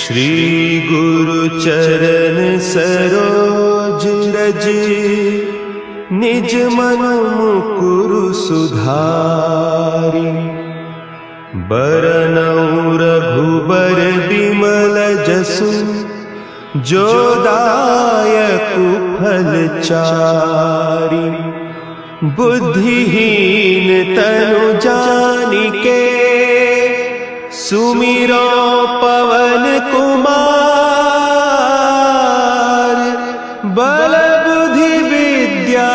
श्री गुरु चरण सरोज रज, निज मन मुकुरु सुधारि। बरनउँ रघुबर बिमल जसु, जो दायकु फल चारि। बुद्धिहीन तनु जानिके, सुमिरो पवन कुमार। बल बुद्धि विद्या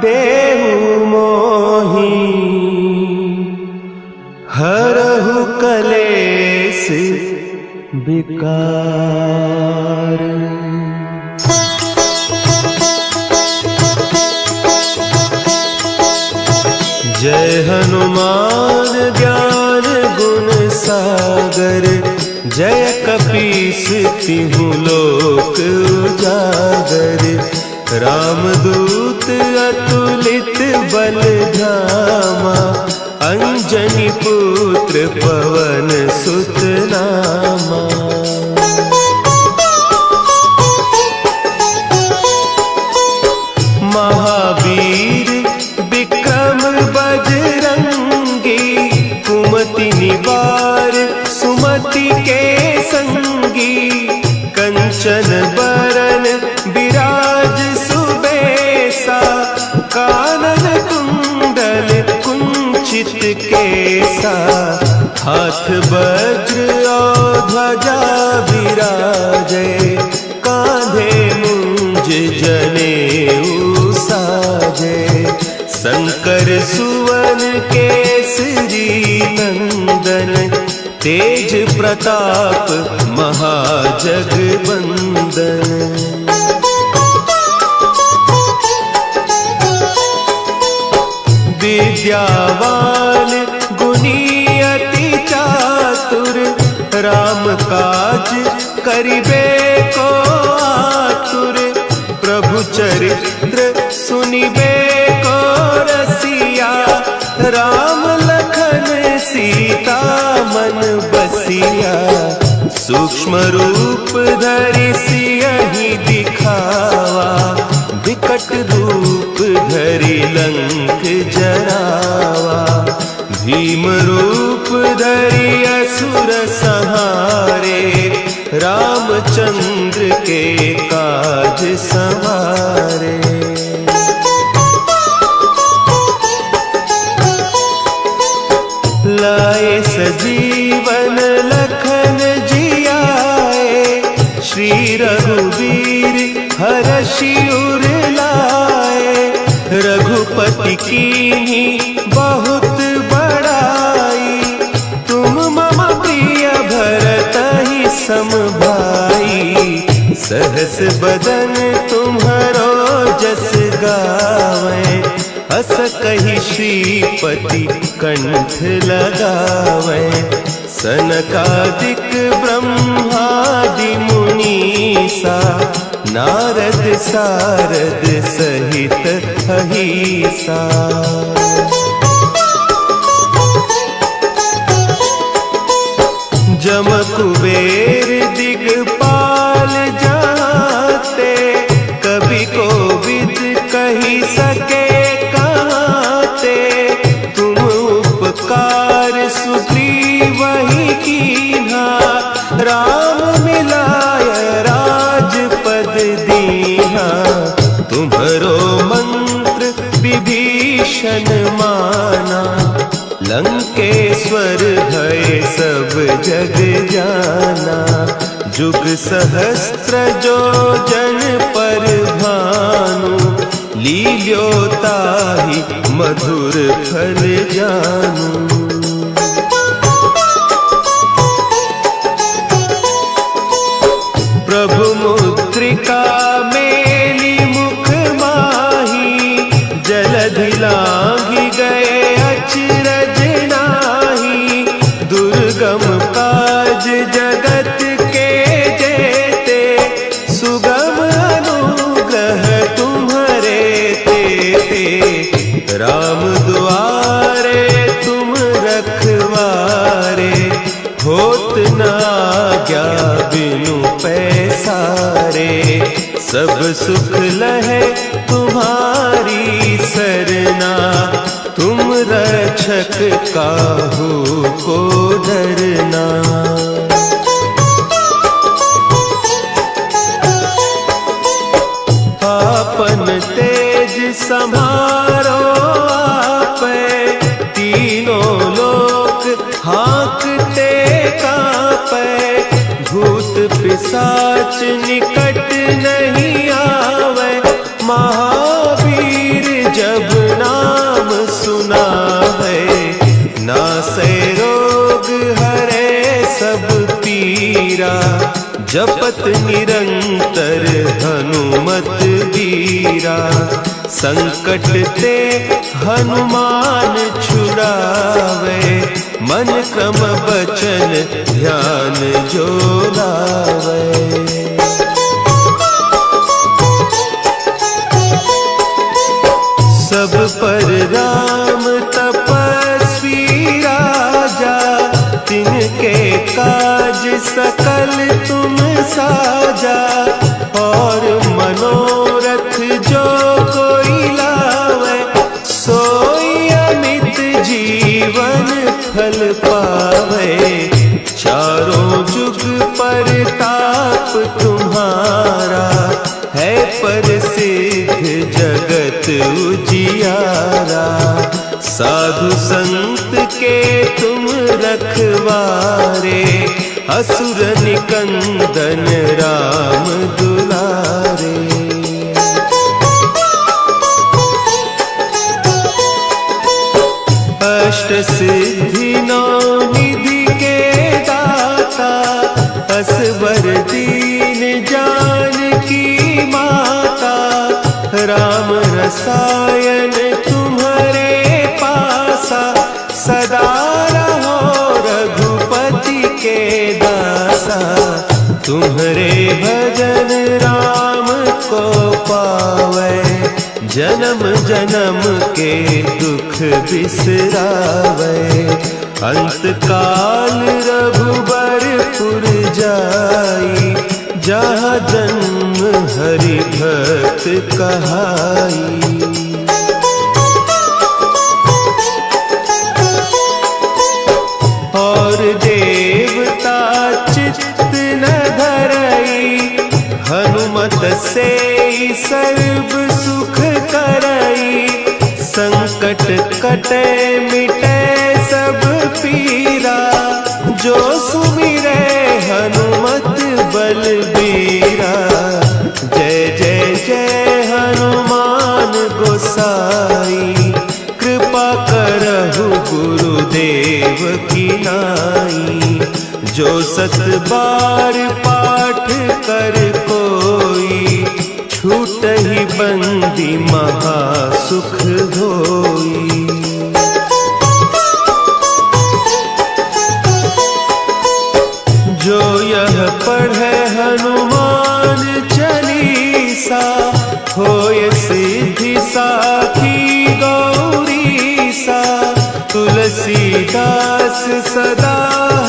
देहु मोहि, हरहु कलेस विकार। जय हनुमान ज्ञान गुण सागर, जय कपीस तिहु लोक उजागर। रामदूत अतुलित बल धामा, अंजनी पुत्र पवन सुत नामा। महावीर विक्रम बजरंगी, कुमति निवार सुमति के संगी। कंचन बरन विराज सुबेसा, कानन कुंडल कुंचित केसा। हाथ वज्र और ध्वजा विराजे, कांधे मुंज जनेऊ साजे। शंकर सुवन केसरी नंदन, तेज प्रताप महाजगवंदन। विद्यावान गुणी अति चातुर, राम काज करिबे को आतुर। प्रभु चरित्र सुनिबे को रसिया, राम लखन सीता मन बसिया। सूक्ष्म रूप धरि सियहि दिखावा, विकट रूप धरि लंक जरावा। भीम रूप धरि असुर संहारे, रामचंद्र के काज संवारे। लाए सजीवन लखन जियाए, श्री रघुवीर हरषि उर लाए। रघुपति कीन्ही बहुत बड़ाई, तुम मम प्रिय भरतहि सम भाई। सहस बदन तुम्हरो जस गावें, हस कहि श्रीपति कंठ लगावें। सनकादिक ब्रह्मादि मुनीसा, नारद सारद सहित अहीसा। जम कुबेर दिगपाल जाते, कवि कोविद कहि सके कहते। तुम उपकार सुग्रीवहि कीन्हा, राम मिलाय राजपद दीन्हा। तुम्हरो मंत्र विभीषण माना, लंकेश्वर भय सब जग जाना। जुग सहस्त्र जो जन पर भानु, लील्योताहि मधुर फल जानू। प्रभु मुद्रिका मेली मुख माही, जलधि लांघि गए अचरज नाही। दुर्गम काज जगत के जेते, सुगम अनुग्रह तुम्हरे तेते। राम दुआरे तुम रखवारे, होत न आज्ञा बिनु पैसारे, सब सुख लहे तुम्हारी सरना, तुम रक्षक काहू को डरना। आपन तेज संभारो आपे, तीनों लोक हाँकते कांपे, भूत पिशाच निकट नहीं आवे, महावीर जब नाम सुनावे, नासे रोग हरे सब पीरा, जपत निरंतर हनुमत बीरा, संकट ते हनुमान छुड़ावे, मन क्रम बचन ध्यान जो लावे। सब पर राम तपस्वी राजा, तिनके काज सकल तुम साजा, और मनोरथ जो कोई लावे, सोई अमित जीवन फल पावे, चारों जुग परताप तुम्हारा, है प्रसिद्ध जगत उजियारा, साधु संत के तुम रखवारे, असुर निकंदन राम दुलारे। अष्ट सिद्धि नौ निधि के दाता, असवर दीन जानकी माता, राम रसायन तुम्हारे पासा, सदा रहो रघुपति के दासा, तुम्हारे भजन राम को पावे, जन्म जन्म के दुख बिसरावे, अंत काल रघुबरपुर जाई, जहाँ जन्म हरि भक्त कहाई। और देवता चित्त न धरई, हनुमत से सर्व सुख करई, संकट कटे मिटे सब पीरा, जो सुमिरे हनुमत बलबीरा, जय जय जय हनुमान गोसाई, कृपा करहु गुरुदेव की नाई, जो सत बार पाठ कर कोई, छूटहि बंदी महा सुख होई। जो यह पढ़े हनुमान चालीसा, होय सिद्धि साखी गौरीसा, तुलसीदास सदा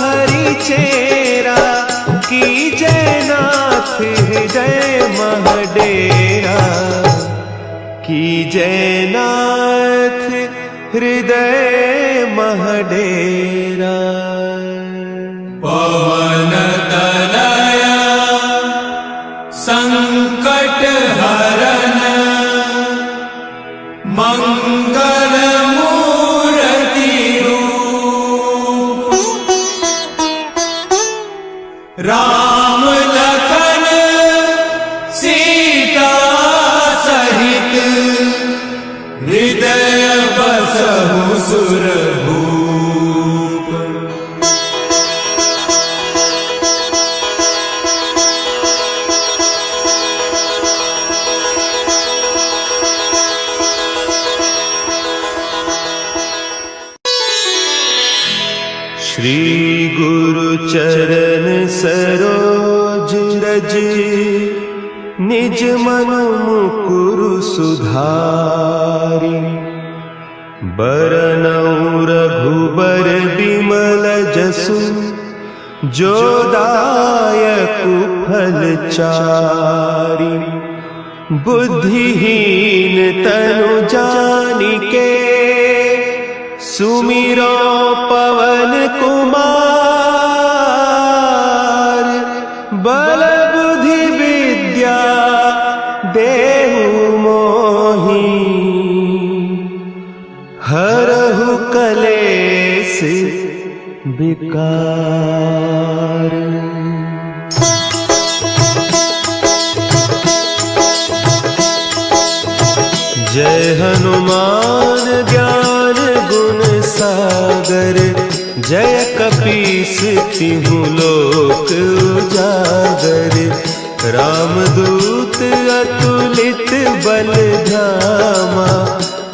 हरि चेरा, की जयनाथ हृदय महडेरा, की जयनाथ हृदय महडेरा। पवन तनया संकट हरन, मंगल मूर्ति रूप, राम लखन सीता सहित, हृदय बसहु सुरभूप। श्री गुरु चरण सरोज रज, निज मन मुकुरु सुधारि, बरनउँ रघुबर बिमल जसु, जो दायक फलचारी। बुद्धिहीन तनु जानिके सुमिरो पवन कुमार। बल बुद्धि विद्या देहु मोहि हरहु कलेस विकार। जय हनुमान ज्ञान गुण सागर। जय कपीस तिहु लोक उजागर। रामदूत अतुलित बल धामा।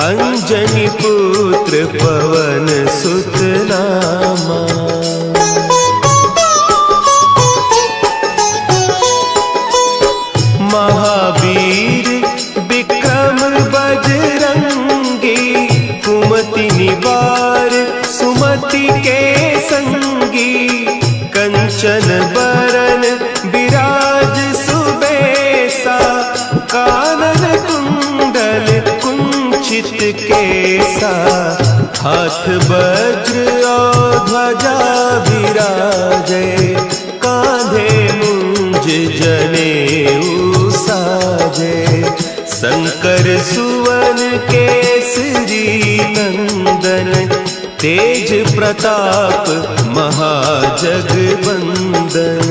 अंजनी पुत्र पवन सुत नामा। महावीर विक्रम बजरंगी। कुमति निवार सुमति के संगी। कंचन बरन विराज सुबेसा। कानन कुंडल कुंचित केसा। हाथ वज्र और ध्वजा विराजे। कांधे मुंज जनेऊ साजे। शंकर सुवन केसरी नंदन। तेज प्रताप महाजगवंदन।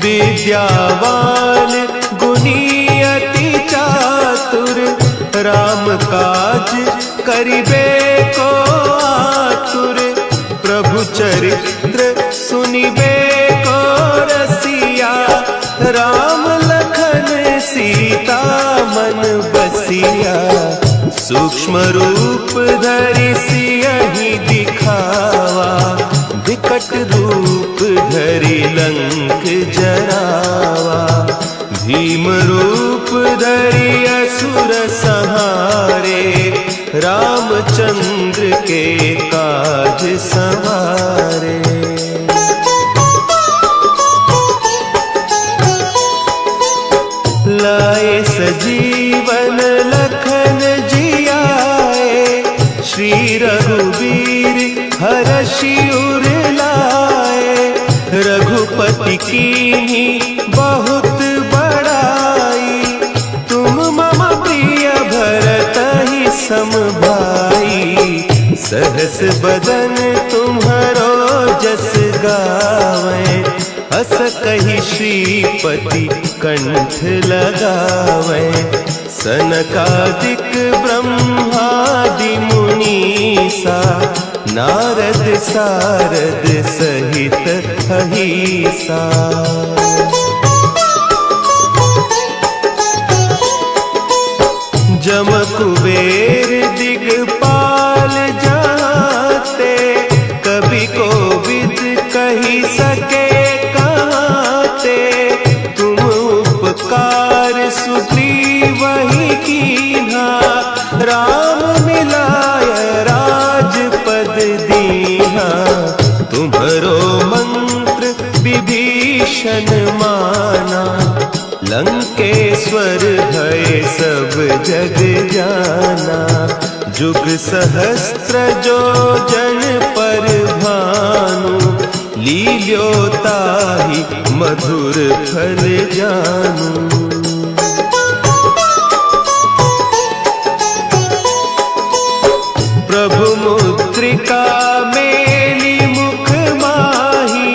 विद्यावान गुणी अति चातुर। राम काज करिबे को आतुर। प्रभु चरित्र सुनिबे को रसिया। राम लखन सीता मन बसिया। सूक्ष्म रूप धरि सियहि दिखावा। विकट रूप धरि लंक जरावा। भीम रूप धरि असुर संहारे। रामचंद्र के काज संवारे। लाए सजीवन लखन जियाए। श्री रघुवीर हरषि उर लाए। रघुपति कीन्ही बहुत बड़ाई। तुम मम प्रिय भरतहि सम भाई। सहस बदन तुम्हरो जस गावें। हस कहि श्रीपति कंठ लगावें। सनकादिक ब्रह्मादि मुनीसा। नारद सारद सहित अहीसा। जम कुबेर दिगपाल जाते। कवि कोविद कहि सके कहते। तुम उपकार सुग्रीवहि कीन्हा। राम मिलाय राजपद दीन्हा। तुम्हरो मंत्र विभीषण माना। लंकेश्वर भय सब जग जाना। जुग सहस्त्र जो जन पर भानु। लील्योताहि मधुर फल जानू। प्रभु मुद्रिका मेली मुख माही।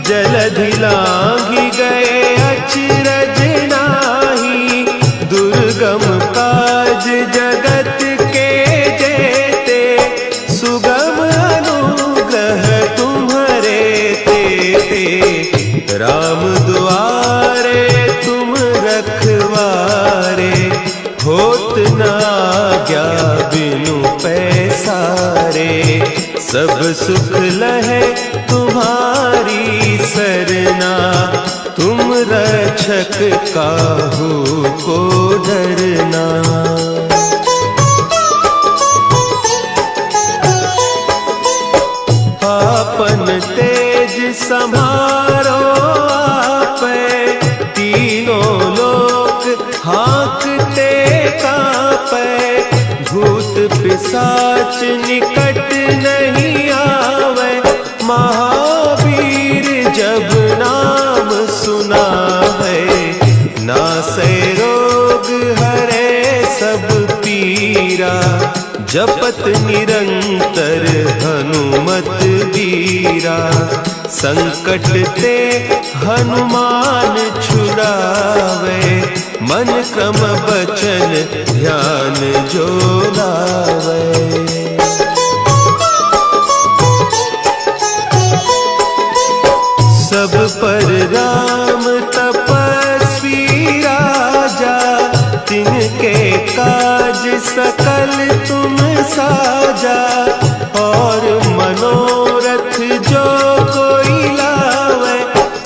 जलधि लांघि गए अचरज नाही। दुर्गम काज जगत के जेते। सुगम अनुग्रह तुम्हरे तेते। राम दुआरे तुम रखवारे। होत न आज्ञा बिनु पैसारे। सब सुख लहे तुम्हारी सरना। तुम रक्षक काहू को डरना। सम्हारो आपै, तीनों लोक हाँकते कांपै, भूत पिशाच निकट नहीं आवे, महावीर जब नाम सुनावे, नासै रोग हरे सब पीरा, जपत निरंतर हनुमत बीरा, संकट ते हनुमान छुड़ावे, मन क्रम बचन ध्यान जो लावे। सब पर राम तपस्वी राजा, तिनके काज सकल तुम साजा, और मनोरथ जो कोई लावे,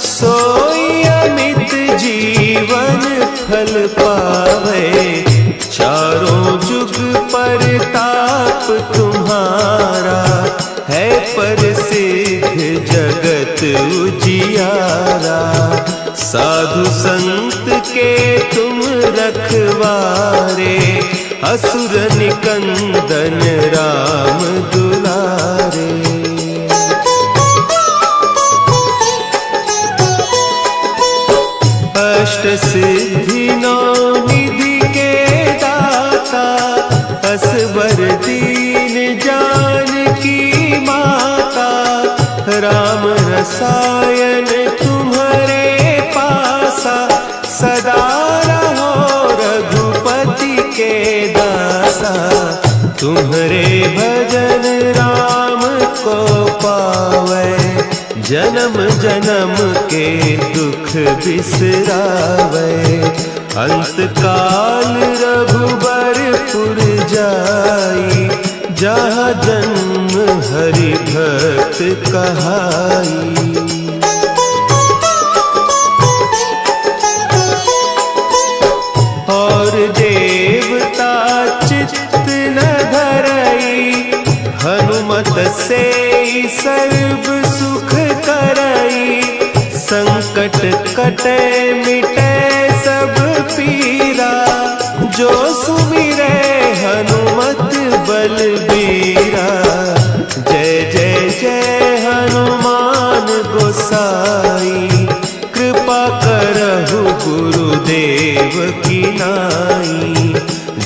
सोई अमित जीवन फल पावे, चारों जुग परताप तुम्हारा, है प्रसिद्ध जगत उजियारा, साधु संत के तुम रखवारे, असुर निकंदन राम दुलारे। अष्ट सिद्धि नौ निधि के दाता, असवर दीन जानकी माता, राम रसायन तुम्हारे पासा, सदा रहो रघुपति के दासा, तुम्हारे भजन राम को पावे, जन्म जन्म के दुख बिसरावे, अंत काल रघुबरपुर जाई, जहाँ जन्म हरि भक्त कहाई। और देवता चित्त न धरई, हनुमत से सर्व सुख करई, संकट कटे मिटे सब पीरा, जो सुमिरे हनुमत बलबीरा, जय जय जय हनुमान गोसाई, कृपा करहु गुरुदेव की नाई,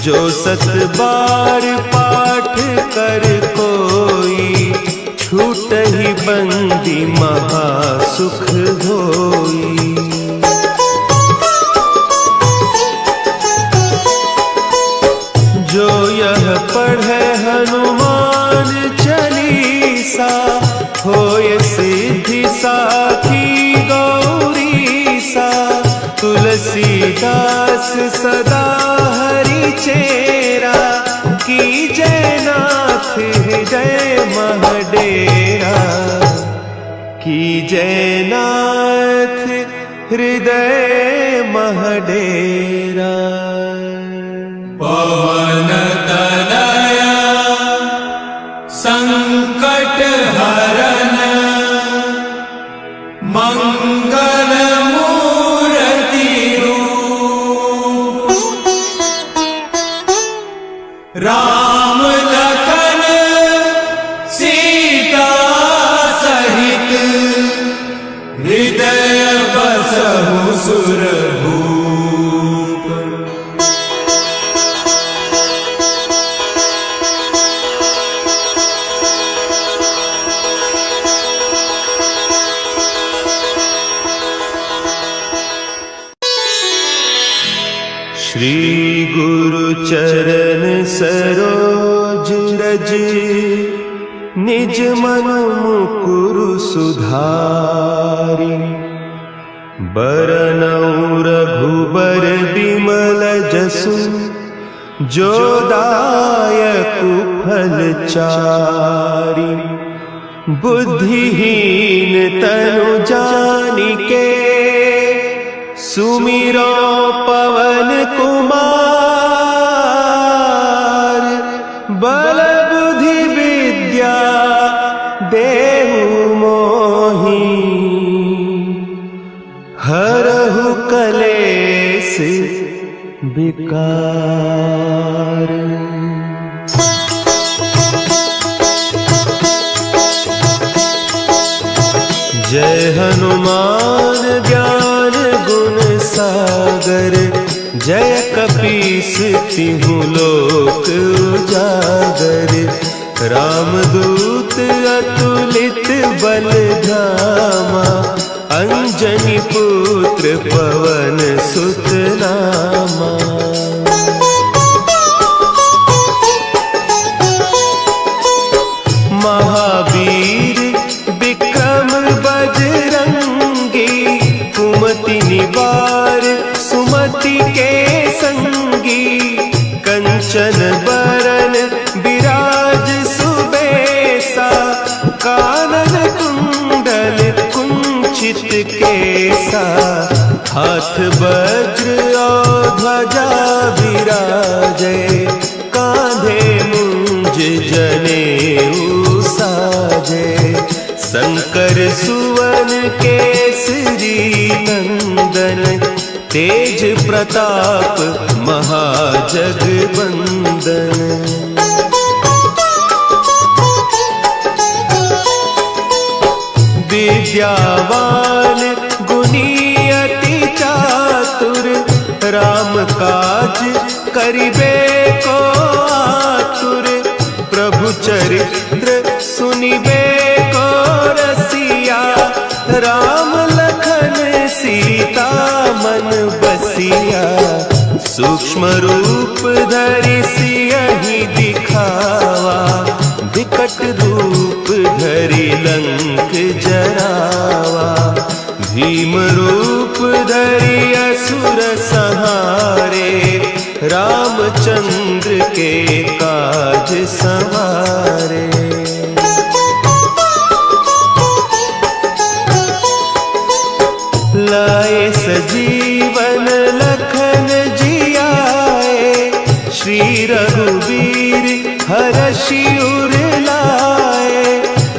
जो सत बार पाठ कर कोई, छूटहि बंदी महासुख होई। जो यह पढ़े हनुमान चालीसा, होय सिद्धि साखी गौरीसा, तुलसीदास सदा हरि चेरा, की जय नाथ हृदय महडेरा, की जय नाथ हृदय महडेरा। पवन तनया संकट हरन, मंगल मूर्ति रूप, राम लखन सीता सहित, हृदय बसहु सुरभूप। श्री गुरु चरण सरोज रज, निज मन मुकुरु सुधारि, बरनउँ रघुबर बिमल जसु, जो दायकु फल चारि, बुद्धिहीन तनु जानिके, सुमिरो पवन कुमार, बल बुद्धि विद्या देहु मोहि, विकार। जय हनुमान ज्ञान गुण सागर, जय कपीस तिहु लोक उजागर। रामदूत अतुलित बल धामा, अंजनी पुत्र पवन सुत नामा। महावीर विक्रम बजरंगी, कुमति निवार सुमति के संगी। कंचन बरन विराज सुबेसा, कानन कुंडल कुंचित केसा। हाथ वज्र और ध्वजा विराजे, कांधे मुंज जनेऊ साजे। शंकर सुवन केसरी नंदन, तेज प्रताप महाजगवंदन। विद्यावान गुणी अति चातुर, राम काज करिबे को आतुर। प्रभु चरित्र सुनिबे को रसिया, राम लखन सीता मन बसिया। सूक्ष्म रूप धरि सियहि दिखावा, विकट रूप धरि लंक जरावा। भीम रूप धरि असुर संहारे, रामचंद्र के काज संवारे। लाए सजीवन लखन जियाए, श्री रघुवीर हरषि उर लाए।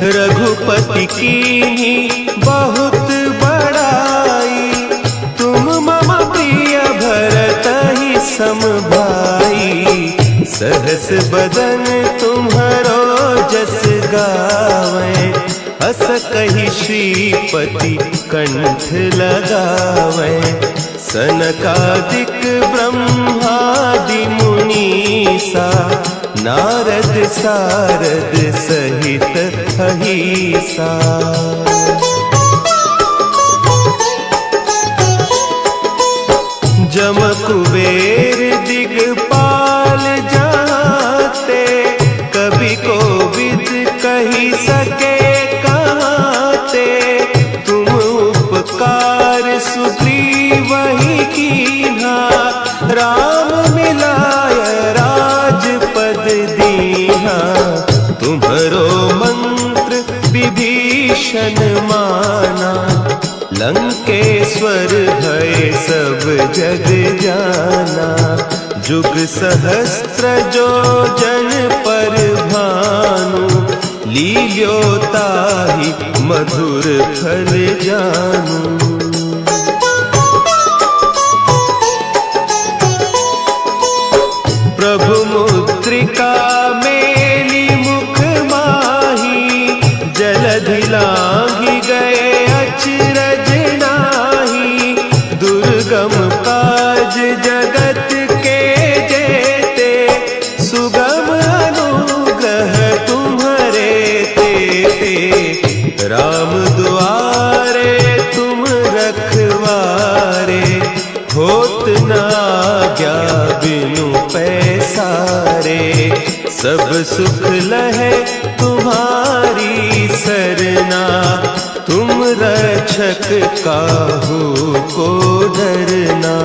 रघुपति कीन्ही बहुत बड़ाई, तुम मम प्रिय भरतहि सम भाई। सहस बदन तुम्हरो जस गावें, हस कहि श्रीपति कंठ लगावें। सनकादिक ब्रह्मादि मुनीसा, नारद सारद सहित अहीसा। जम कुबेर दिगपाल जाते, कवि कोविद कही सके कहते। तुम उपकार सुग्रीवहि कीन्हा, राम मिलाय राजपद दीन्हा। तुम्हरो मंत्र विभीषण माना, लंकेश्वर भय सब जग जाना। जुग सहस्त्र जो जन पर भानु, लील्यो ताहि मधुर फल जानू। प्रभु मुद्रिका मेली मुख माही, जलधि लांघि गए अचरज नाही। दुर्गम काज जगत के जेते, सुगम अनुग्रह तुम्हरे तेते। राम दुआरे तुम रखवारे, होत न आज्ञा बिनु पैसारे। सब सुख लहे तुम्हारी सरना, तुम रक्षक काहू को डरना।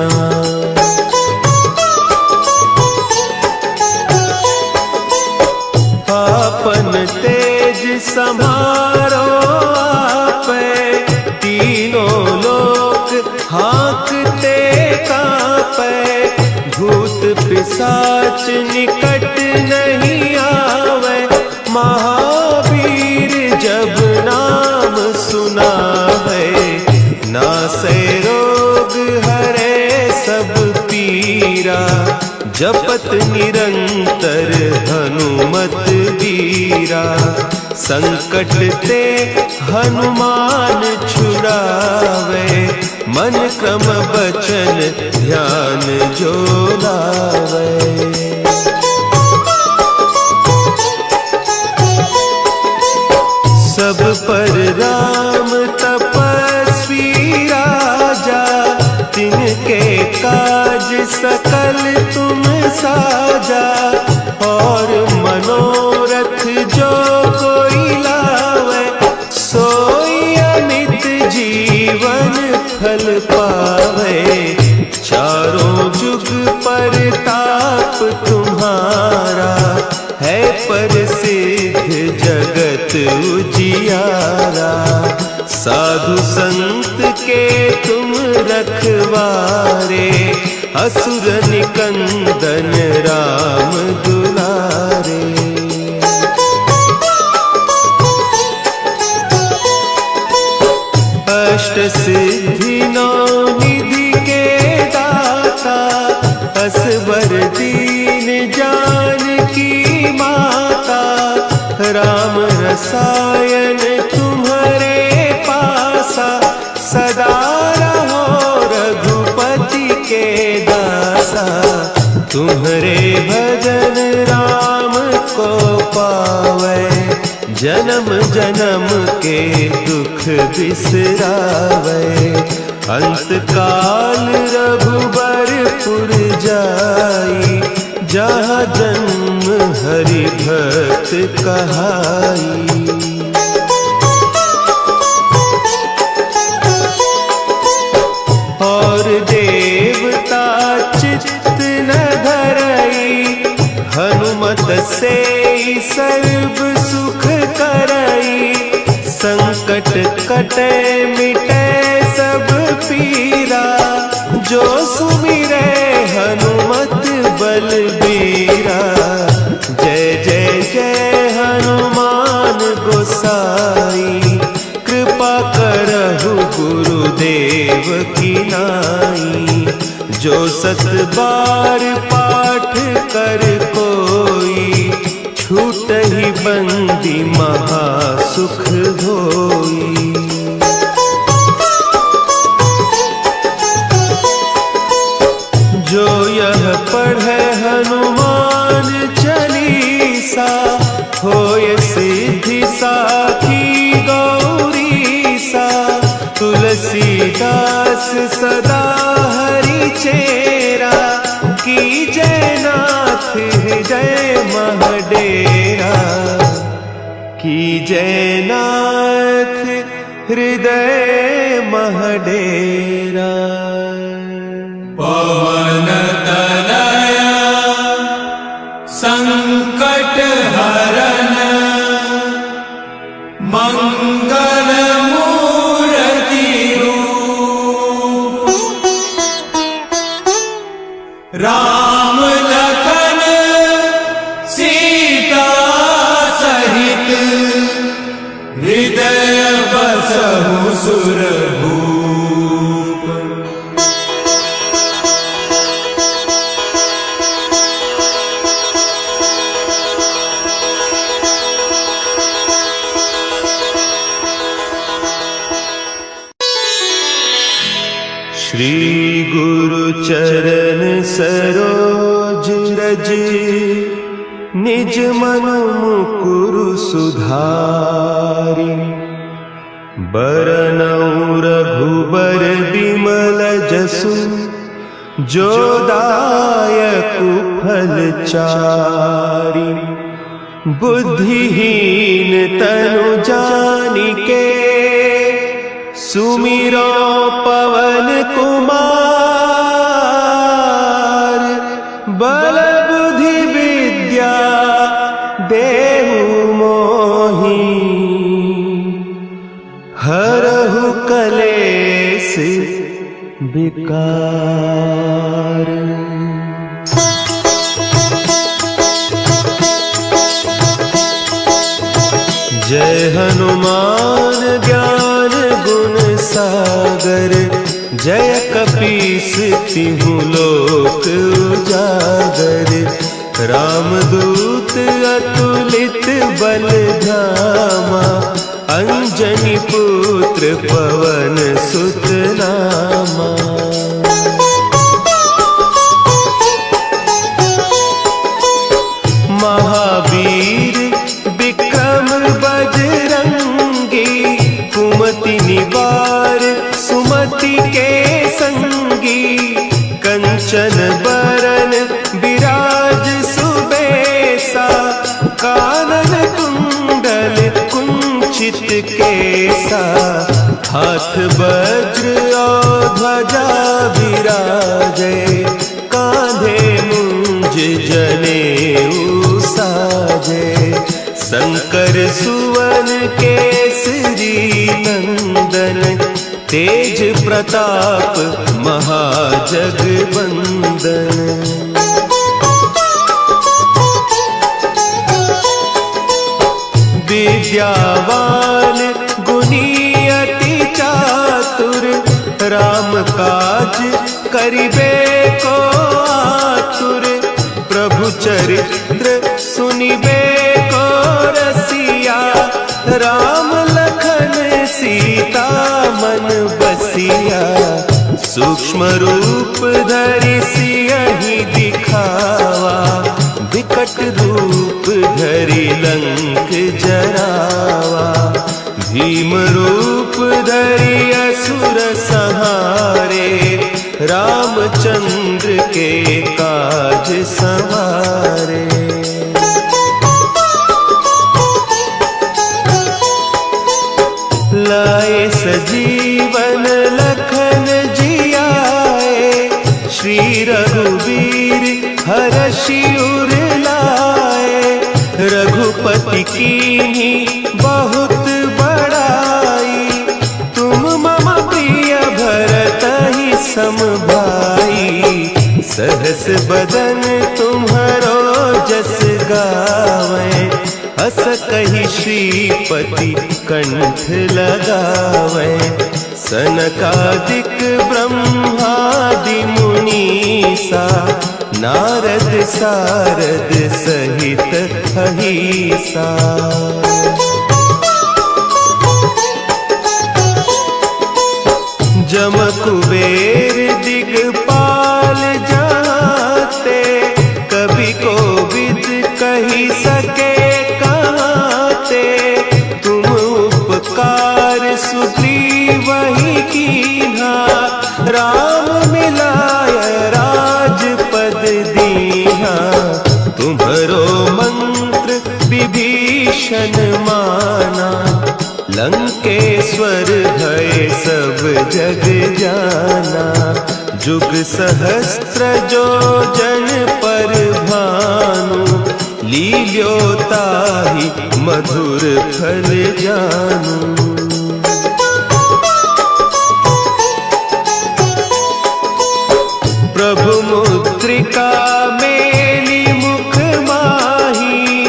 आपन तेज समारो आपे, तीनों लोक हाँकते कांपे। भूत पिशाच निकट नहीं आवे, महावीर जब नाम सुनावे। नासै रोग हरे सब पीरा, जपत निरंतर हनुमत वीरा, संकट ते हनुमान छुड़ावे, मन क्रम बचन ध्यान जो लावे। सब पर राम तपस्वी राजा, तिनके काज सकल तुम साजा, और मनोरथ जो कोई लावे, सोई अमित जीवन फल पावे। चारों जुग परताप तुम्हारा, है प्रसिद्ध जगत उजियारा। साधु संत के तुम रखवारे, असुर निकंदन राम दुलारे। अष्ट सिद्धि नौ निधि के दाता, असवर दीन जानकी माता। राम रसायन तुम्हारे पासा, सदा रहो रघुपति के दासा। तुम्हारे भजन राम को पावे, जन्म जन्म के दुख बिसरावे। अंत काल रघुबरपुर जाई, जहाँ जन्म हरि भक्त कहाई। और देवता चित्त न धरई, हनुमत से सर्व सुख करई। संकट कटे मिटे सब पीरा, जो सुमिरे हनुमत बलबीरा। जय जय जय हनुमान गोसाई, कृपा करहु गुरुदेव की नाई। जो सत बार पाठ कर कोई, छूटहि बंदी महासुख होई। जो यह पढ़े हनुमान चालीसा, होय सिद्धि साखी गौरीसा। तुलसीदास सदा हरि चेरा, की जय नाथ हृदय महडेरा। की जय नाथ हृदय महडेरा। पवन तनया संकट हरन, मंगल मूर्ति रूप। राम लखन सीता सहित, हृदय बसहु सुरभूप। श्री गुरु चरण सरोज रज, निज मनु मुकुरु सुधारि। बरनउँ रघुबर बिमल जसु, जो दायकु फल चारि। बुद्धिहीन तनु जानिके, सुमिरो पवन कुमार। बल बुद्धि विद्या देहु मोहि, हरहु कलेस विकार। जय हनुमान ज्ञान गुण सागर, जय कपीस तिहु लोक उजागर। रामदूत अतुलित बल धामा, अंजनी पुत्र पवन सुत नामा। महावीर विक्रम बजरंगी, कुमति निवार सुमति के संगी। कंचन बरन विराज सुबेसा, कानन कुंडल कुंचित केसा। हाथ वज्र और ध्वजा विराजे, कांधे मुंज जनेऊ साजे। शंकर सुवन केसरी नंदन, तेज प्रताप महाजगवंदन। विद्यावान गुणी अति चातुर, राम काज करिबे को आतुर। प्रभु चरित्र सुनिबे को रसिया, राम लखन सीता मन बसिया। सूक्ष्म रूप धरि सियहि दिखावा, विकट रूप धरि लंक जरावा। भीम रूप धरि असुर संहारे, रामचंद्र के काज संवारे। लाए सजीवन लखन जियाए, श्री रघुवीर हरषि उर लाए। रघुपति कीन्ही बहुत बड़ाई, तुम मम प्रिय भरतहि सम भाई। सहस बदन तुम्हरो जस गावें, हस कहि श्रीपति कंठ लगावें। सनकादिक ब्रह्मादि मुनीसा, नारद सारद सहित अहीसा। जम कुबेर दिगपाल जाते, कवि कोविद कही सके कहते। तुम उपकार सुग्रीवहि कीन्हा, राम मिलाय राजपद दीन्हा। तुम्हरो मंत्र विभीषण माना, लंकेश्वर भय सब जग जाना। जुग सहस्त्र जो जन पर भानु, लील्योताहि मधुर फल जानू। प्रभु मुद्रिका मेली मुख माही,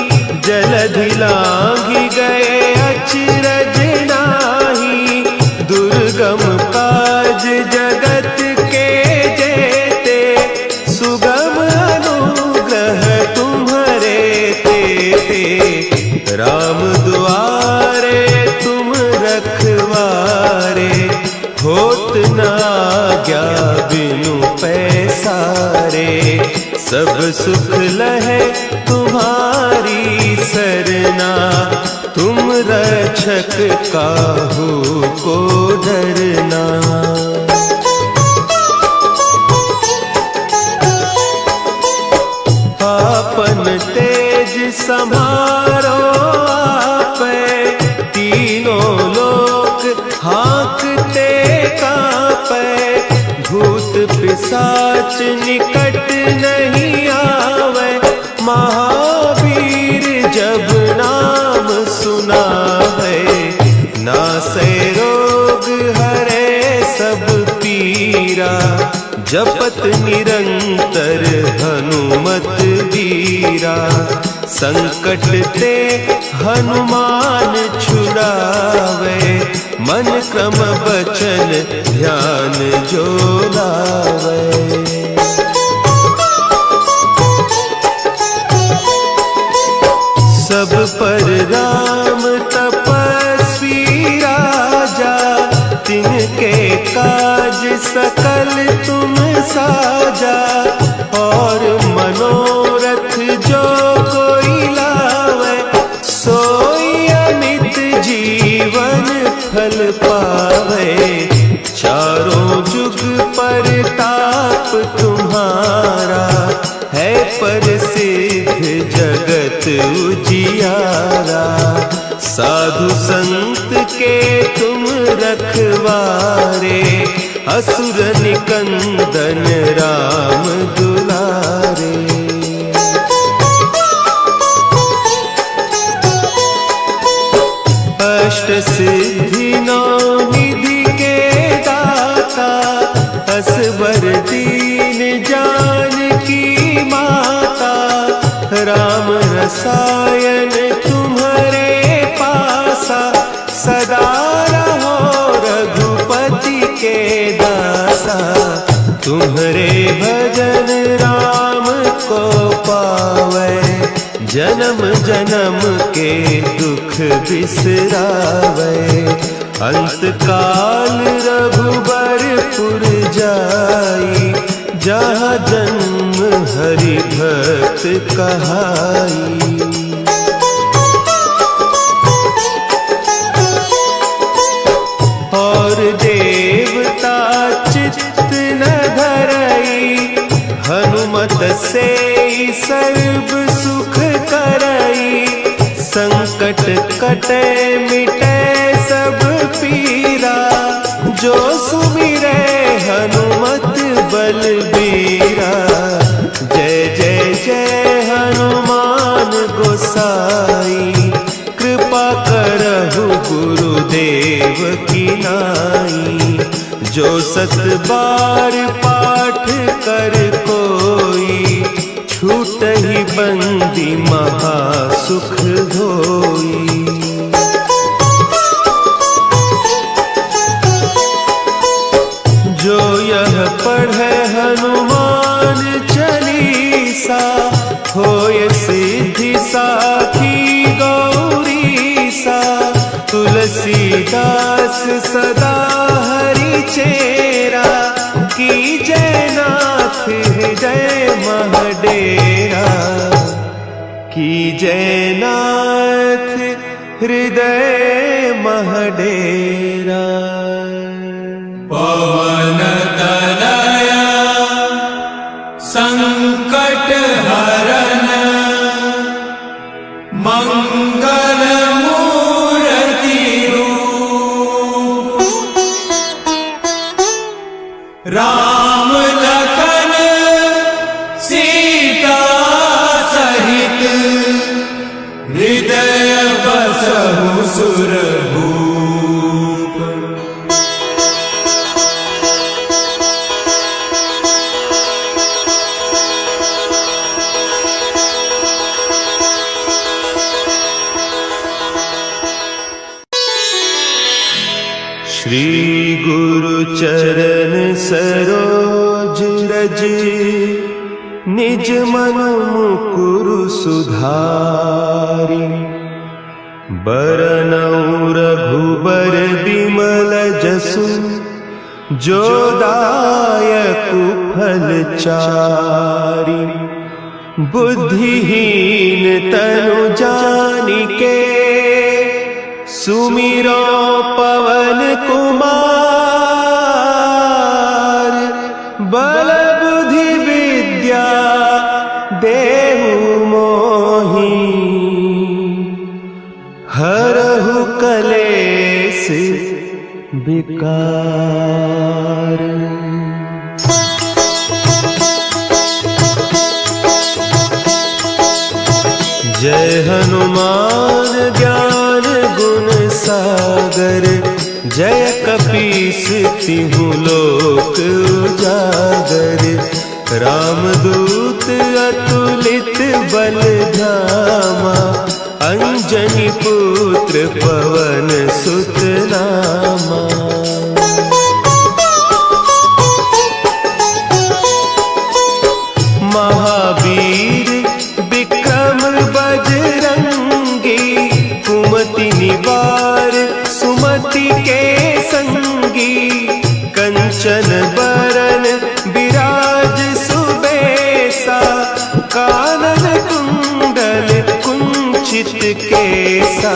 जलधि लांघि गए अचरज नाही। दुर्गम काज जगत के जेते, सुगम अनुग्रह तुम्हरे तेते। राम दुआरे तुम रखवारे, होत न आज्ञा बिनु पैसारे। सब सुख लहे तुम्हारी सरना, तुम रक्षक काहू को डरना। आपन तेज समारो आपै, तीनों लोक हाँकते कांपै। भूत पिशाच निकट नहीं आवे, महावीर जब नाम सुना है। नासै रोग हरे सब पीरा, जपत निरंतर हनुमत वीरा। संकट ते हनुमान छुड़ावे, मन क्रम बचन ध्यान जो लावे। सब पर राम तपस्वी राजा, तिनके काज सकल तुम साजा। और मनोरथ जो कोई लावे, सोई अमित जीवन फल पावे। चारों जुग परताप तुम्हारा, है प्रसिद्ध जगत उजियारा। साधु संत के तुम रखवारे, असुर निकंदन राम दुलारे। अष्ट सिद्धि नौ निधि के दाता, असवर दीन जानकी माता। राम रसायन तुम्हारे पासा, सदा रहो रघुपति के दासा। तुम्हारे भजन राम को पावे, जन्म जन्म के दुख बिसरावे। अंत काल रघुबरपुर जाई, जहाँ जन्म हरि भक्त कहाई। और देवता चित्त न धरई, हनुमत से सर्व सुख करई। संकट कटे मिटे सब पीरा, जो सुमिरे हनुमत बलबीरा। जय जय जय हनुमान गोसाई, कृपा करहु गुरुदेव की नाई। जो सत बार पाठ कर कोई, छूटहि बंदी महासुख होई। जो यह पढ़े हनुमान चालीसा, होय सिद्धि साखी गौरीसा। तुलसीदास सदा हरि चेरा, की जय नाथ हृदय महडेरा। की जय नाथ हृदय महडेरा। पवन तनया संकट हरन, मंगल मूर्ति रूप। राम लखन सीता सहित, हृदय बसहु सुरभूप। श्री गुरु चरण सरोज रज, निज मन मुकुरु सुधारि। बरनउँ रघुबर बिमल जसु, जो दायकु फल चारि। बुद्धिहीन तनु जानिके, सुमिरो पवन कुमार। बल बुद्धि विद्या देहु मोहि, हरहु कलेस विकार। जय हनुमान ज्ञान गुण सागर, जय कपीस तिहु लोक उजागर। रामदूत अतुलित बल धामा, अंजनी पुत्र पवन सुत नामा। महावीर विक्रम बजरंगी, सुमति के संगी कंचन बरन विराज सुबेसा कानन कुंडल कुंचित केसा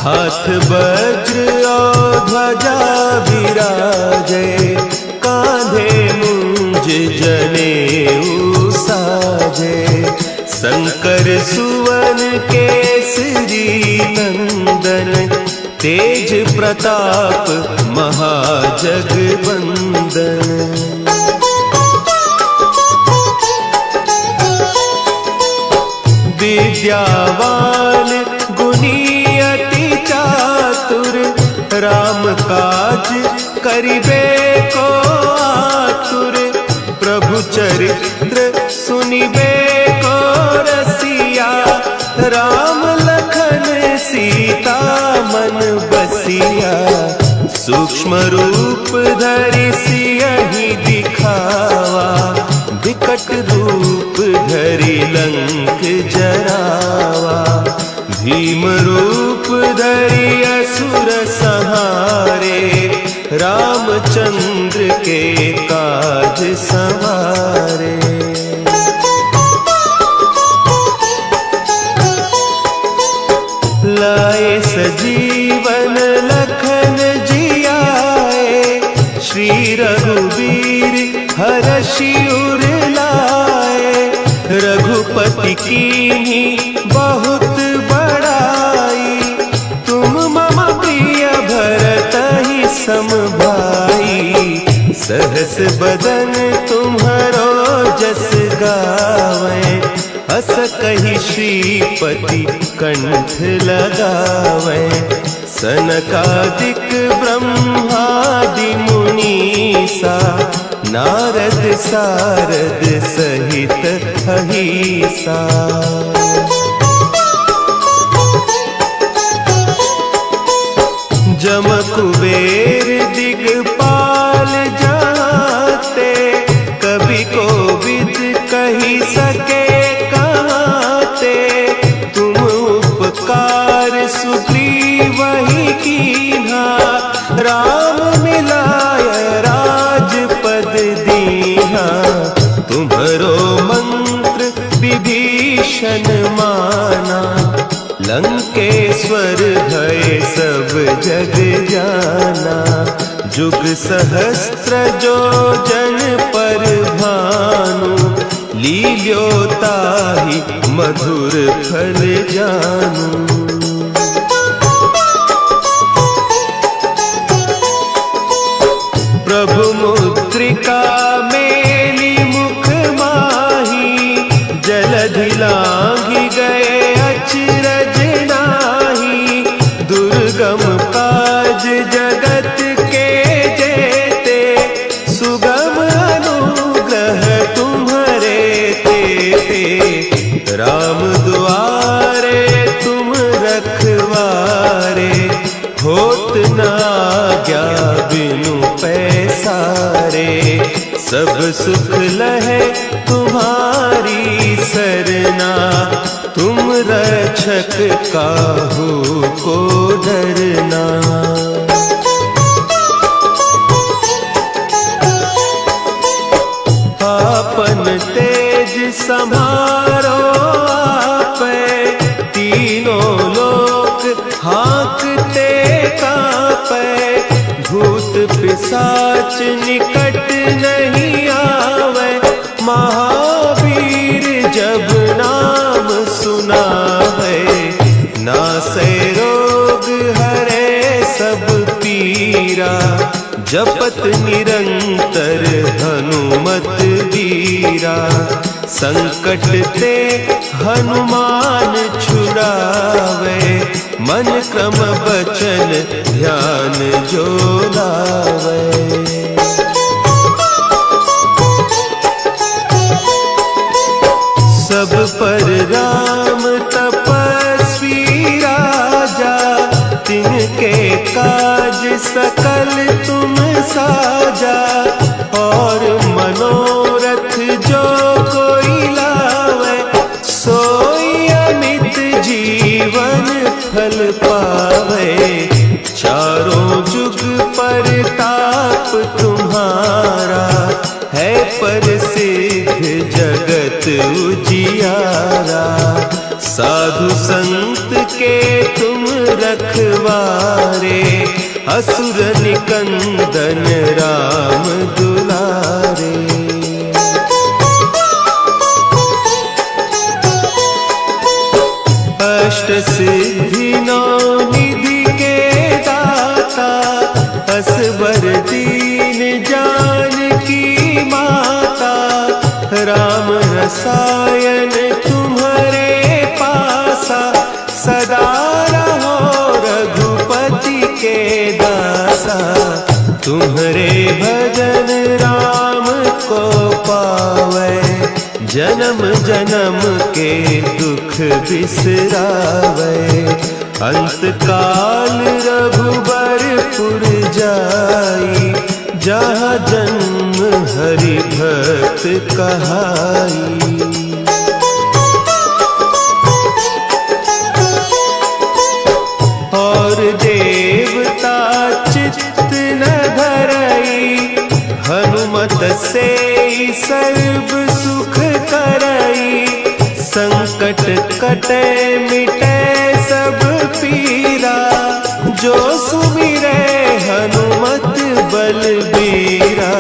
हाथ वज्र और ध्वजा विराजे कांधे मुंज जनेऊ साजे शंकर सुवन केसरी नंदन तेज प्रताप महाजगवंदन। विद्यावान गुणी अति चातुर राम काज करिबे को आतुर प्रभु चरित्र सुनिबे को रसिया राम लखन सीता मन बसिया सूक्ष्म रूप धरि सियहि दिखावा विकट रूप धरि लंक जरावा भीम रूप धरि असुर संहारे रामचंद्र के काज संवारे। लाए सजीवन लखन जियाए श्री रघुवीर हरषि उर लाए रघुपति कीन्ही बहुत बड़ाई तुम मम प्रिय भरतहि सम भाई सहस बदन तुम्हरो जस गावे अस कहि श्रीपति कंठ लगावे सनकादिक ब्रह्मादि मुनीसा नारद सारद सहित अहिसा। जम कुबेर दिगपाल जाते कवि कोविद कही सके कहते तुम उपकार सुग्रीवहि कीन्हा राम मिलाय राजपद दीन्हा तुम्हरो मंत्र विभीषण माना लंकेश्वर भय सब जग जाना जुग सहस्त्र जो जन पर भानु लील्यो ताहि मधुर फल जानू। प्रभु मुद्रिका मेली मुख माही जलधि लांघि गए अचरज नाही दुर्गम काज जगत के जेते सुगम अनुग्रह तुम्हारे तेते राम दुआरे तुम रखवारे होत न आज्ञा बिनु पैसारे सब सुख लहे तुम्हारी सरना तुम रक्षक काहू को डरना। आपन तेज समारो आपे तीनों लोक हाँकते कापे भूत पिशाच निकट नहीं आवे महावीर जब नाम सुनावे नासे रोग हरे सब पीरा जपत निरंतर हनुमत वीरा संकट ते हनुमान छुड़ावे मन क्रम बचन ध्यान जो लावे। सब पर राम तपस्वी राजा तिनके काज सकल तुम साजा और मनोरथ जो कोई लावे सोई अमित जीवन फल पावे चारों रखवारे, असुर निकंदन राम दुलारे। अष्ट सिद्धि नौ निधि के दाता, असबर दीन जानकी माता, राम रसायन तुम्हारे पासा, सदा रहो रघुपति के दासा। तुम्हारे भजन राम को पावे, जन्म जन्म के दुख बिसरावे। अंत काल रघुबरपुर जाई, जहाँ जन्म हरि भक्त कहाई। और देवता चित्त न धरई, हनुमत से सर्व सुख करई। संकट कटे मिटे सब पीरा, जो सुमिरे हनुमत बलबीरा।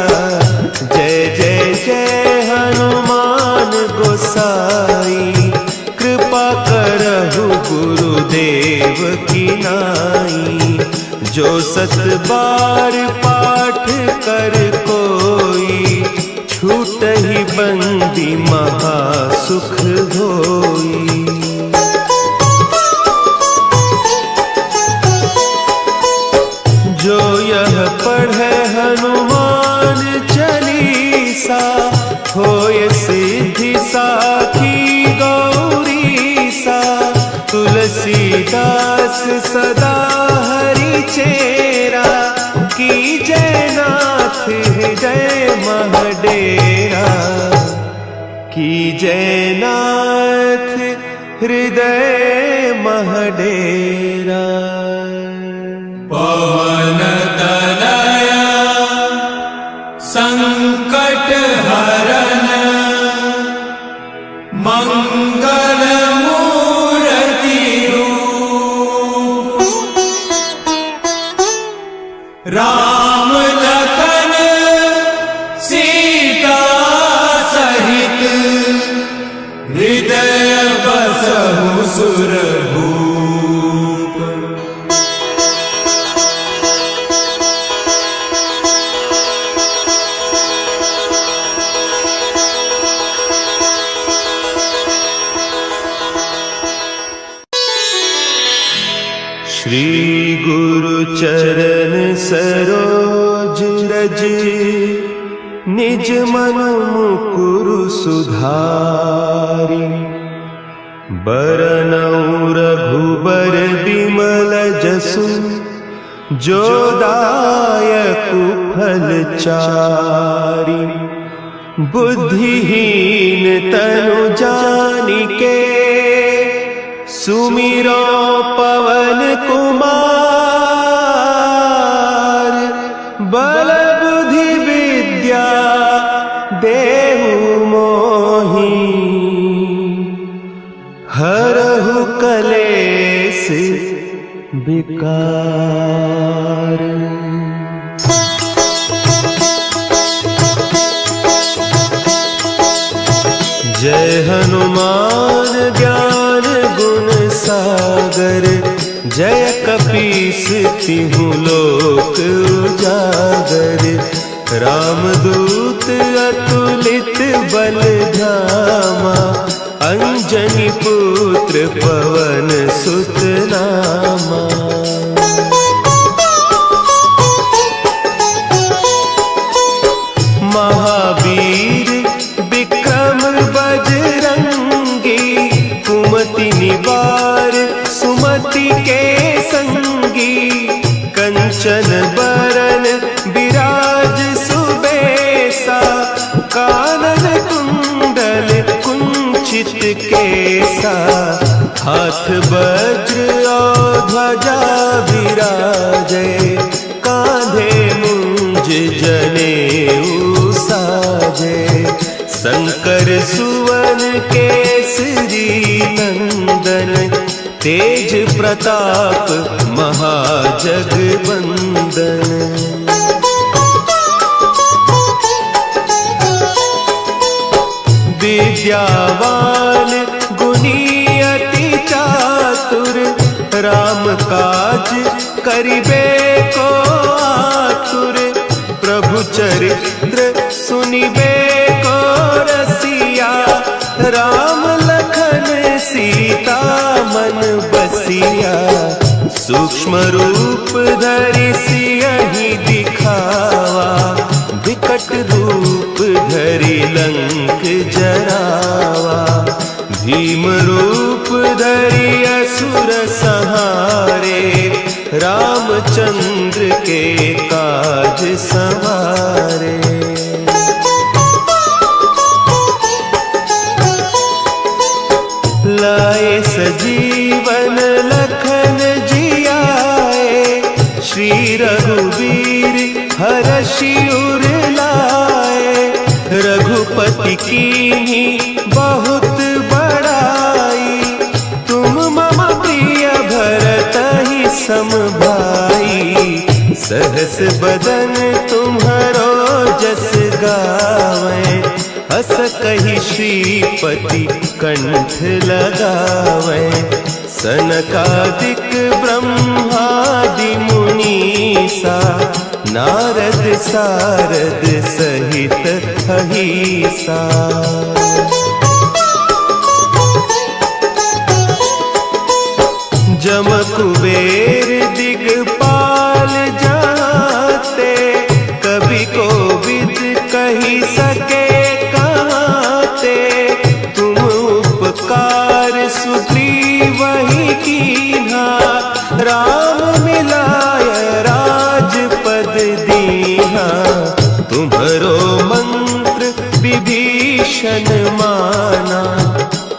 जय जय जय हनुमान गोसाई, कृपा करहु गुरुदेव की नाई। जो सत बार पाठ कर कोई, छूटहि बंदी महा सुख होई। जो यह पढ़े हनुमान चालीसा, होय सिद्धि साखी गौरीसा। तुलसीदास सदा हरि चेरा, की जय नाथ हृदय महडेरा। की जय नाथ हृदय महडेरा। पवन तनया संकट हरन, मंगल मूर्ति रूप। राम लखन सीता सहित, हृदय बसहु सुरभूप। श्री गुरु चरण सरोज रज, निज मन मुकुरु सुधारि। बरनउँ रघुबर बिमल जसु, जो दायकु फल चारि। बुद्धिहीन तनु जानिके, सुमिरो पवन कुमार। बल बुद्धि विद्या देहु मोहि, हरहु कलेस विकार। जय हनुमान ज्ञान गुण सागर, जय कपीस तिहु लोक उजागर। रामदूत अतुलित बल धामा, अंजनी पुत्र पवन सुत नामा। महावीर विक्रम बजरंगी, कुमति निवार सुमति के संगी। कंचन बरन विराज सुबेसा, कानन कुंडल कुंचित केसा। हाथ वज्र और ध्वजा विराजे, कांधे मुंज जनेऊ साजे। शंकर सुवन केसरी नंदन, तेज प्रताप महाजगबंदन। विद्यावान गुणी अति चातुर, राम काज करिबे को आतुर। प्रभु चरित्र सुनिबे को रसिया, राम लखन सीता मन बसिया। सूक्ष्म रूप धरि सियहि दिखावा, विकट रूप धरि लंक जरावा। भीम रूप धरि असुर संहारे, रामचंद्र के काज संवारे। लाए सजीवन लखन जियाए, श्री रघुवीर हरषि उर लाए। रघुपति कीन्ही बहुत बड़ाई, तुम मम प्रिय भरतहि सम भाई। सहस बदन तुम्हरो जस गावें, हस कहि श्रीपति कंठ लगावें। सनकादिक ब्रह्मादि मुनीसा, नारद सारद सहित अहीसा। जम कुबेर दिगपाल जाते, कवि कोविद कही सके कहते। तुम उपकार सुग्रीवहि कीन्हा, राम मिलाय राजपद दीन्हा। तुम्हरो मंत्र विभीषण माना,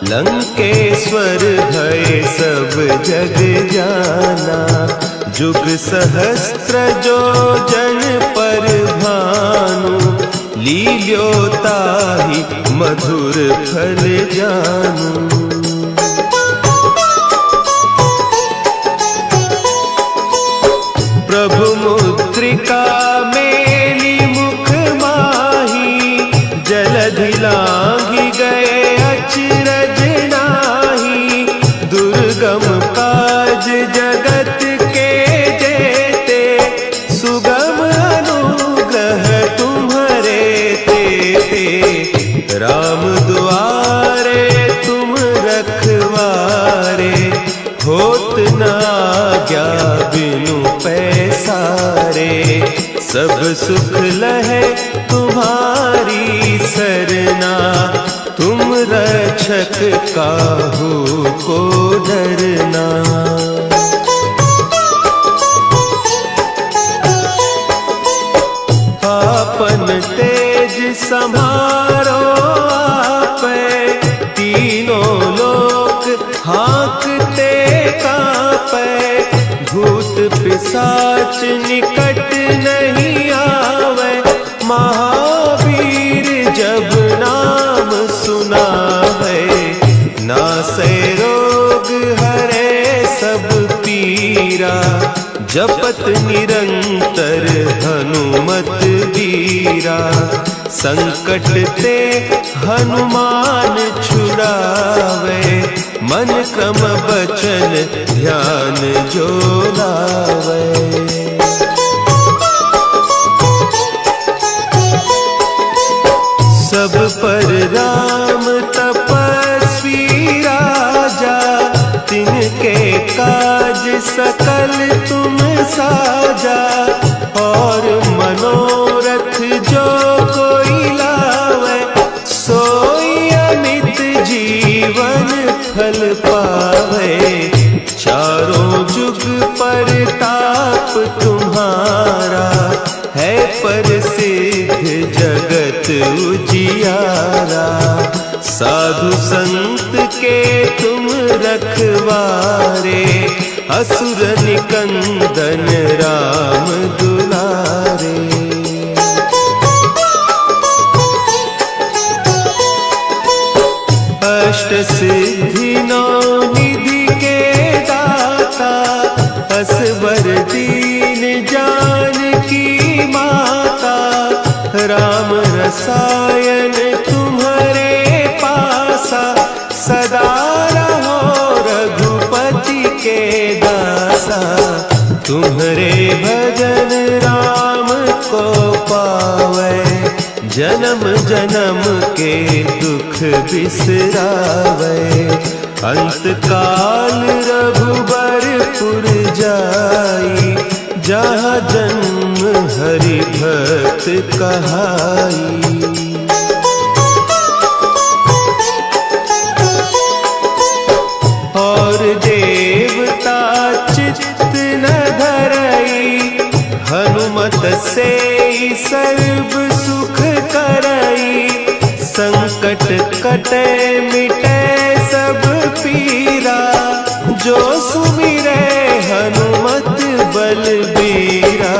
लंकेश्वर भय सब जग जाना। जुग सहस्त्र जो जन पर भानु, लील्योताहि मधुर फल जानू। प्रभु मुद्रिका मेली मुख माही, जलधि लांघि गए अचरज नाही। दुर्गम काज जगत के जेते, सुगम अनुग्रह तुम्हरे तेते। राम दुआरे तुम रखवारे, होत न आज्ञा बिनु पैसारे। सब सुख लहे तुम्हारी सरना, तुम रक्षक काहू को डरना। आपन तेज समारो आपे, तीनों लोक हाँकते कांपे। भूत पिशाच निकट नहीं आवे, महावीर जब नाम सुनावे। नासै रोग हरे सब पीरा, जपत निरंतर हनुमत वीरा। संकट ते हनुमान छुड़ावे, मन क्रम बचन ध्यान जो लावे। सब पर राम तपस्वी राजा, तिनके काज सकल तुम साजा। और मनोरथ जो कोई लावे, सोई अमित जीवन फल पावे। चारों जुग परताप तुम्हारा, है प्रसिद्ध जगत उजियारा। साधु संत के तुम रखवारे, असुर निकंदन राम दुलारे। अष्ट सिद्धि नौ निधि के असबर दीन जानकी माता, राम रसायन तुम्हारे पासा, सदा रहो रघुपति के दासा। तुम्हारे भजन राम को पावे, जन्म जन्म के दुख बिसरावे। अंत काल रघुबरपुर जाई, जहाँ जन्म हरि भक्त कहाई। और देवता चित्त न धरई, हनुमत से सर्व सुख करई। संकट कटे मिटे सब पीरा, जो सुमिरे हनुमत बलबीरा।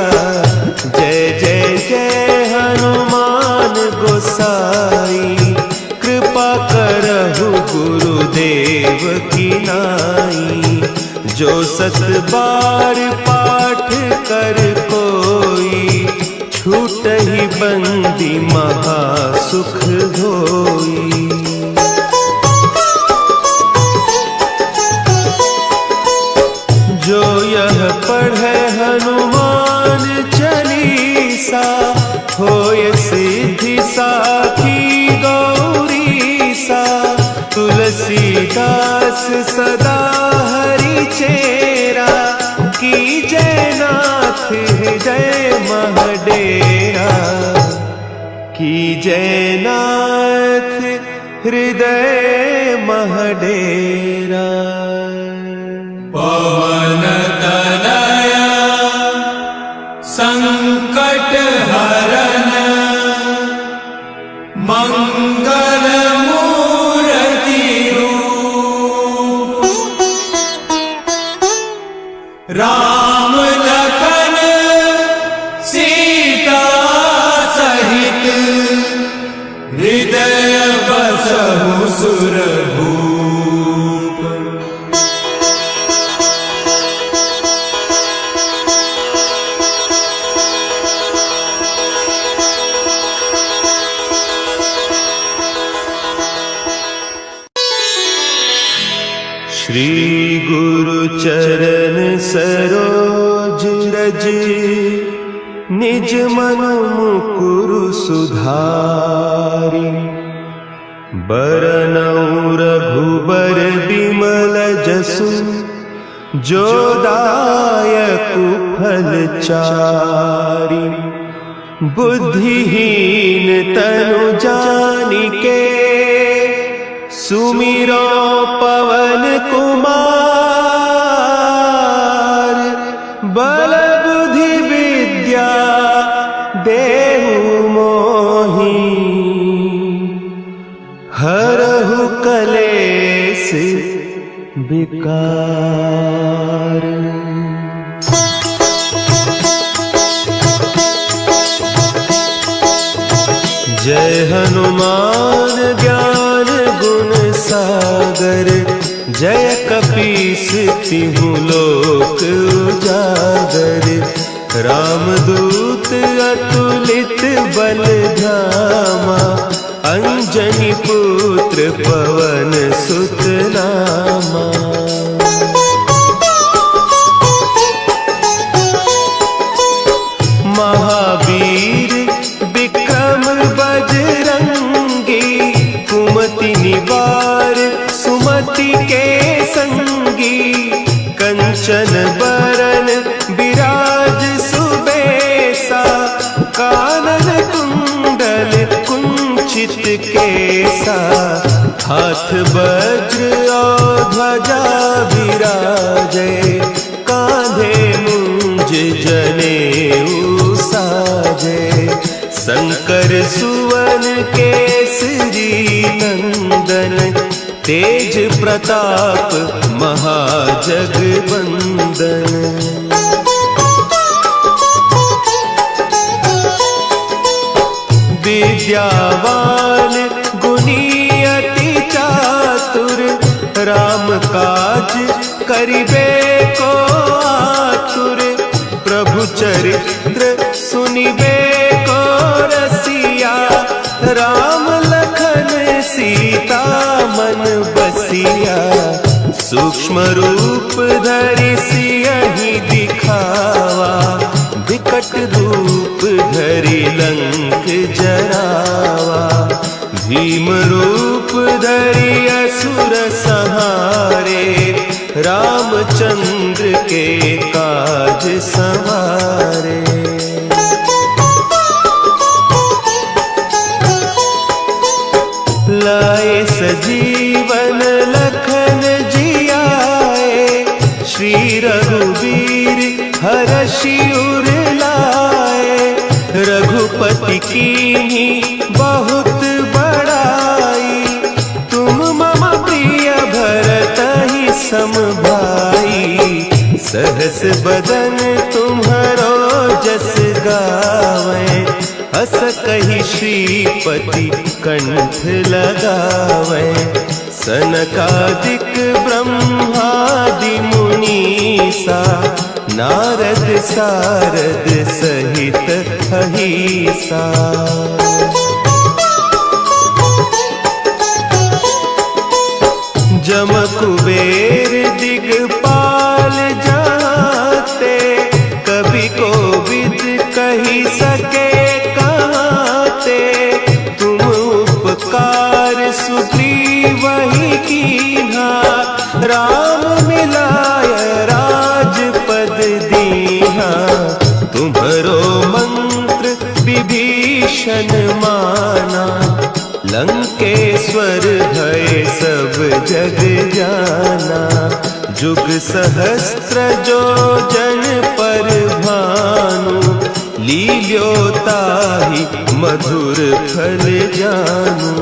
जय जय जय हनुमान गोसाई, कृपा करहु गुरुदेव की नाई। जो सत बार पाठ कर कोई, छूटहि बंदी महा सुख होई। जो यह पढ़े हनुमान चालीसा, होय सिद्धि साखी गौरीसा। तुलसीदास सदा हरि चेरा, कीजय नाथ हृदय महडेरा। कीजय नाथ हृदय महडेरा। पवन तनया संकट हरन, मंगल मूर्ति रूप। राम लखन सीता सहित, हृदय बसहु सुरभूप। श्री गुरु चरण सरोज रज, निज मन मुकुरु सुधारि। बरनउँ रघुबर बिमल जसु, जो दायकु फल चारि। बुद्धिहीन तनु जानिके, सुमिरो पवन कुमार। बल बुद्धि विद्या देहु मोहि, हरहु कलेस विकार। जय हनुमान ज्ञान गुण सागर, जय कपीस तिहु लोक उजागर। रामदूत अतुलित बल धामा, अंजनी पुत्र पवन सुत नामा। महावीर विक्रम बजरंगी, कुमति निवार सुमति के संगी। कंचन बरन विराज सुबेसा, कानन कुंडल कुंचित केसा। हाथ वज्र और ध्वजा विराजे, कांधे मुंज जनेऊ साजे। शंकर सुवन केसरी नंदन, तेज प्रताप महाजगवंदन। विद्यावान गुणी अति चातुर, राम काज करिबे को सूक्ष्म रूप धरि सियहि दिखावा, विकट रूप धरि लंक जरावा। भीम रूप धरि असुर संहारे, रामचंद्र के काज संवारे। लाए सजीवन लखन जियाए, श्री रघुवीर हरषि उर लाए। रघुपति कीन्ही बहुत बड़ाई, तुम मम प्रिय भरतहि सम भाई। सहस बदन तुम्हरो जस गावें, हस कहि श्रीपति कंठ लगावें। सनकादिक ब्रह्मादि मुनीसा, नारद सारद सहित अहीसा। जम कुबेर दिगपाल जाते, कवि कोविद कही सके कहते। तुम उपकार सुग्रीवहि कीन्हा, राम मिलाय राजपद दीन्हा। तुम्हरो मंत्र विभीषण माना, लंकेश्वर भय सब जग जाना। जुग सहस्त्र जो जन पर भानु, लील्योताहि मधुर फल जानू।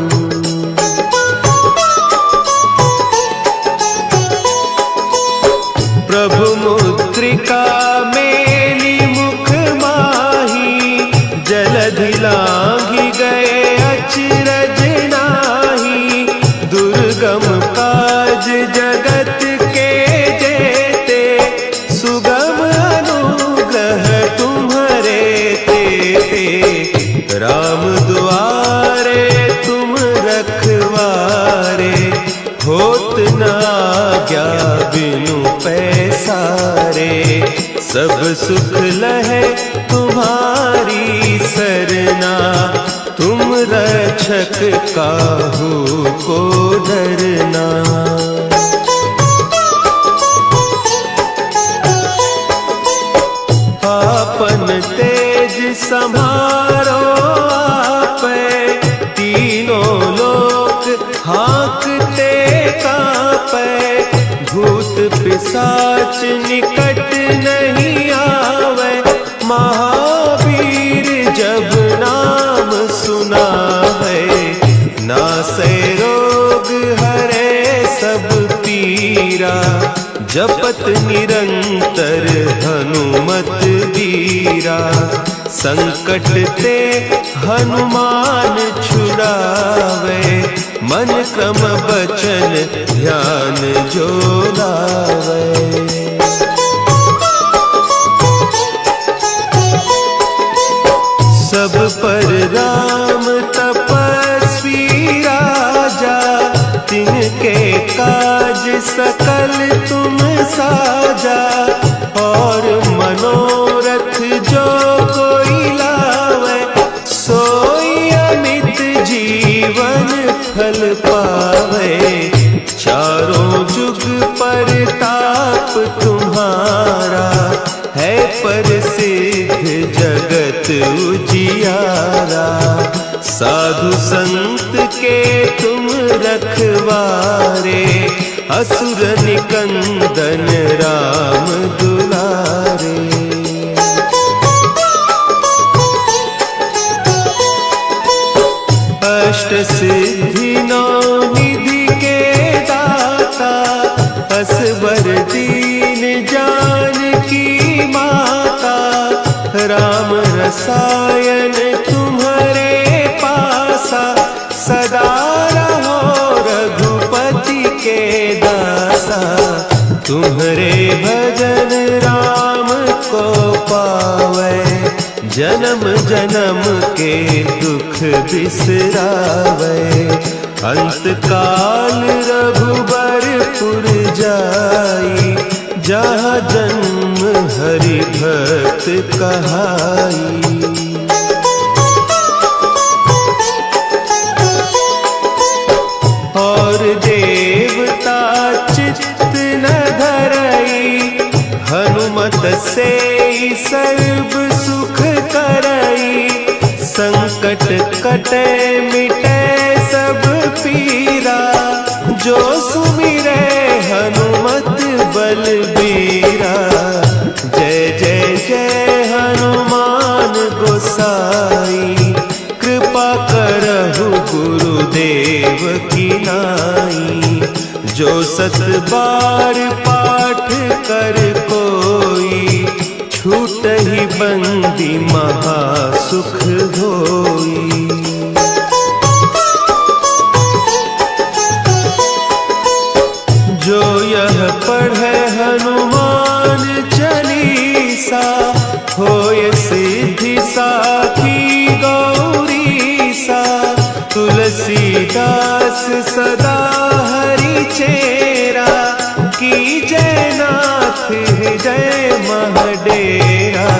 प्रभु मुद्रिका मेली मुख माही, जलधि लांघि गए अचरज नाही। दुर्गम काज जगत के जेते, सुगम अनुग्रह तुम्हरे तेते। राम दुआरे तुम रखवारे, होत न आज्ञा बिनु पैसारे। सब सुख लहे तुम्हारी सरना, तुम रक्षक काहू को डरना। आपन तेज संभारो आपै, तीनों लोक हाँकते कांपै। भूत पिशाच निकट नहीं आवे, महावीर जब नाम सुना है। नासै रोग हरे सब पीरा, जपत निरंतर हनुमत बीरा। संकट ते हनुमान छुड़ावे, मन क्रम बचन ध्यान जो लावे। सब पर राम तपस्वी राजा, तिनके काज सकल तुम साजा। और मनोरथ जो कोई लावे, सोई अमित जीवन फल पावे। चारों जुग परताप तुम्हारा, है प्रसिद्ध जगत उजियारा। साधु संत के तुम रखवारे, असुर निकंदन राम दुलारे। अष्ट सिद्धि नौ निधि के दाता, असवर दीन जानकी माता। राम रसायन तुम्हारे पासा, सदा रहो रघुपति के दासा। तुम्हारे भजन राम को पावे, जन्म जन्म के दुख बिसरावे। अंत काल रघुबर पुर जाई, जहाँ जन्म हरि भक्त कहाई। और देवता चित्त न धरई, हनुमत से सर्व सुख करई। संकट कटे मिटे सब पीरा, जो सुमिरे हनुमत बलबीरा। जय जय जय हनुमान गोसाई, कृपा करहु गुरुदेव की नाई। जो सत बार पाठ कर कोई, छूटहि बंदी महासुख होई। जो यह पढ़े हनुमान चालीसा, होय सिद्धि साखी गौरीसा। तुलसीदास सदा हरि चेरा, की जय नाथ हृदय महडेरा।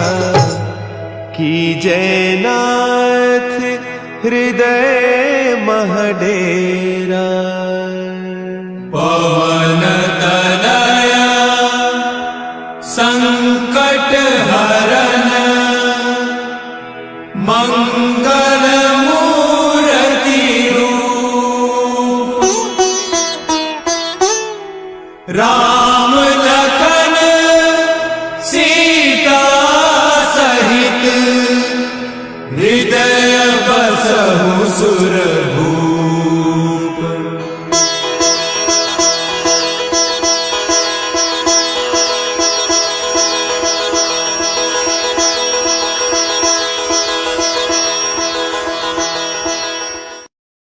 की जय नाथ हृदय महडेरा। पवन तनया संकट हरन, मंगल मूर्ति रूप। राम